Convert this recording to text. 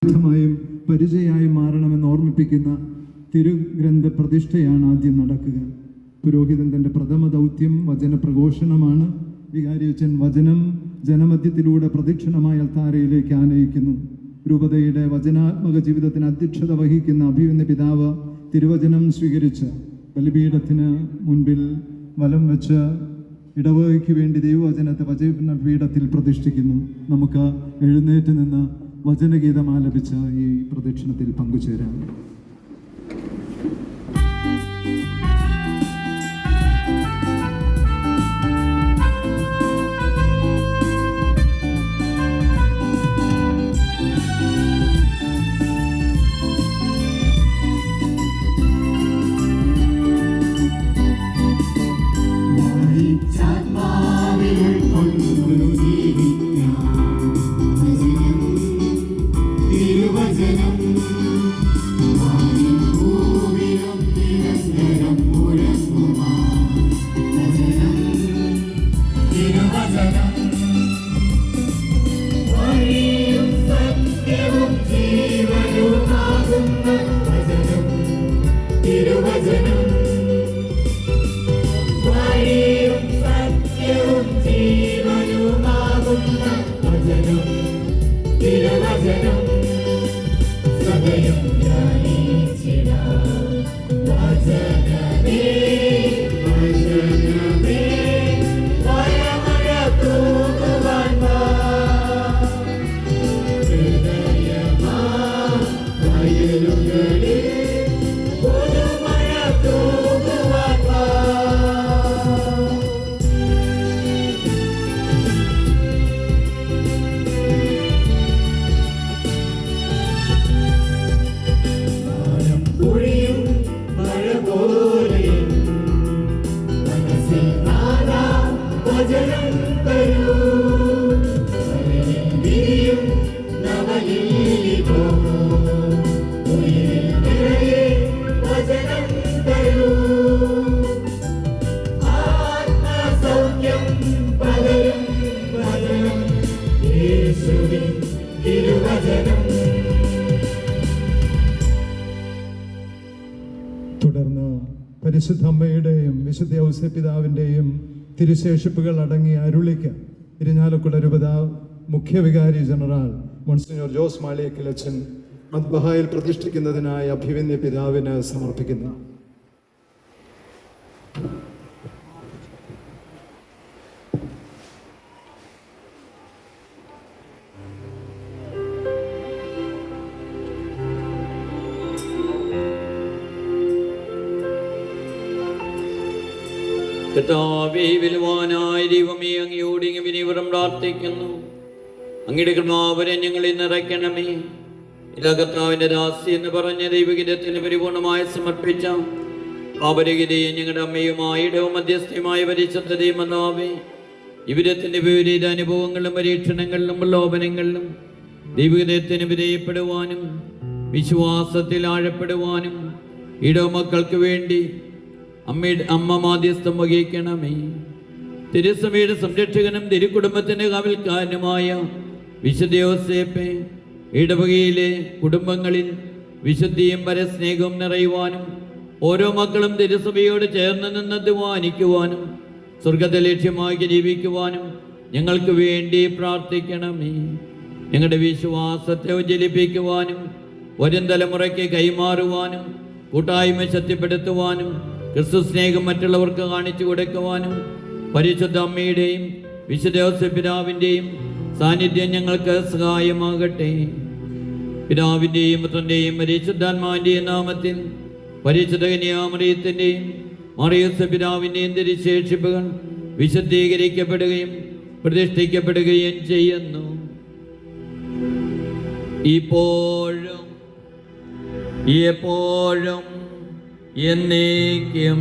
ായും പരിചയമായും മാറണമെന്ന് ഓർമ്മിപ്പിക്കുന്ന തിരുഗ്രന്ഥ പ്രതിഷ്ഠയാണ് ആദ്യം നടക്കുക. പുരോഹിതൻ തൻ്റെ പ്രഥമ ദൗത്യം വചനപ്രഘോഷണമാണ്. വികാരിയച്ചൻ വചനം ജനമധ്യത്തിലൂടെ പ്രദക്ഷിണമായ അൾത്താരയിലേക്ക് ആനയിക്കുന്നു. രൂപതയുടെ വചനാത്മക ജീവിതത്തിന് അധ്യക്ഷത വഹിക്കുന്ന അഭിമന്യ പിതാവ് തിരുവചനം സ്വീകരിച്ച് ബലിപീഠത്തിന് മുൻപിൽ വലം വെച്ച് ഇടവകയ്ക്ക് വേണ്ടി ദൈവവചനത്തെ വചനപീഠത്തിൽ പ്രതിഷ്ഠിക്കുന്നു. നമുക്ക് എഴുന്നേറ്റ് നിന്ന് വചനഗീതം ആലപിച്ച ഈ പ്രദക്ഷിണത്തിൽ പങ്കുചേരാം. തുടർന്ന് പരിശുദ്ധ അമ്മയുടെയും വിശുദ്ധ ഔസേപ്പിതാവിൻ്റെയും തിരുശേഷിപ്പുകൾ അടങ്ങിയ അരുളിക്ക് ഇരിഞ്ഞാലക്കുട രൂപത മുഖ്യ വികാരി ജനറൽ മോൺസിഞ്ഞോർ ജോസ് മാളിയക്കലച്ചൻ മദ്ബഹായിൽ പ്രതിഷ്ഠിക്കുന്നതിനായി അഭിമന്യ പിതാവിന് സമർപ്പിക്കുന്നു. കർത്താവേ, ബലവാനായ ദൈവമേ, അങ്ങയോട് വിനീവ്രം പ്രാർത്ഥിക്കുന്നു. അങ്ങയുടെ കൃപാവരം ഞങ്ങളിൽ നിറയ്ക്കണമേ. ഇതാ കർത്താവിന്റെ ദാസി എന്ന് പറഞ്ഞ ദൈവഗീതത്തിന് പരിപൂർണമായി സമർപ്പിച്ച പാപരഹിതയെ ഞങ്ങളുടെ അമ്മയുമായ ഇടവും മധ്യസ്ഥയുമായ പരിശുദ്ധ ദൈവമാതാവേ, ജീവിതത്തിന്റെ വിപരീത അനുഭവങ്ങളിലും പരീക്ഷണങ്ങളിലും പ്രലോഭനങ്ങളിലും ദൈവഗീതത്തിന് വിധേയപ്പെടുവാനും വിശ്വാസത്തിൽ ആഴപ്പെടുവാനും ഇടവമക്കൾക്ക് വേണ്ടി അമ്മ മാധ്യസ്ഥം വഹിക്കണമേ. തിരുസഭയുടെ സംരക്ഷകനും തിരുക്കുടുംബത്തിന്റെ കാവൽക്കാരനുമായ വിശുദ്ധ യോസേപ്പേ, ഇടവകയിലെ കുടുംബങ്ങളിൽ വിശുദ്ധിയും പരസ്നേഹവും നിറയുവാനും ഓരോ മക്കളും തിരുസഭയോട് ചേർന്ന് നിന്ന് അധ്വാനിക്കുവാനും സ്വർഗത്തെ ലക്ഷ്യമാക്കി ജീവിക്കുവാനും ഞങ്ങൾക്ക് വേണ്ടി പ്രാർത്ഥിക്കണമേ. ഞങ്ങളുടെ വിശ്വാസത്തെ ഉജ്ജ്വലിപ്പിക്കുവാനും വരും തലമുറയ്ക്ക് കൈമാറുവാനും കൂട്ടായ്മ ശക്തിപ്പെടുത്തുവാനും ക്രിസ്തു സ്നേഹം മറ്റുള്ളവർക്ക് കാണിച്ചു കൊടുക്കുവാനും പരിശുദ്ധ അമ്മയുടെയും വിശുദ്ധ ഔസേപ്പിതാവിൻ്റെയും സാന്നിധ്യം ഞങ്ങൾക്ക് സഹായമാകട്ടെ. പിതാവിൻ്റെയും പുത്രൻ്റെയും പരിശുദ്ധാത്മാവിൻ്റെയും നാമത്തിൽ പരിശുദ്ധ കന്യാമറിയത്തിൻ്റെയും മറിയൂസേപ്പിതാവിൻ്റെയും തിരുശേഷിപ്പുകൾ വിശുദ്ധീകരിക്കപ്പെടുകയും പ്രതിഷ്ഠിക്കപ്പെടുകയും ചെയ്യുന്നു. ഇപ്പോഴും എപ്പോഴും എന്നേക്കും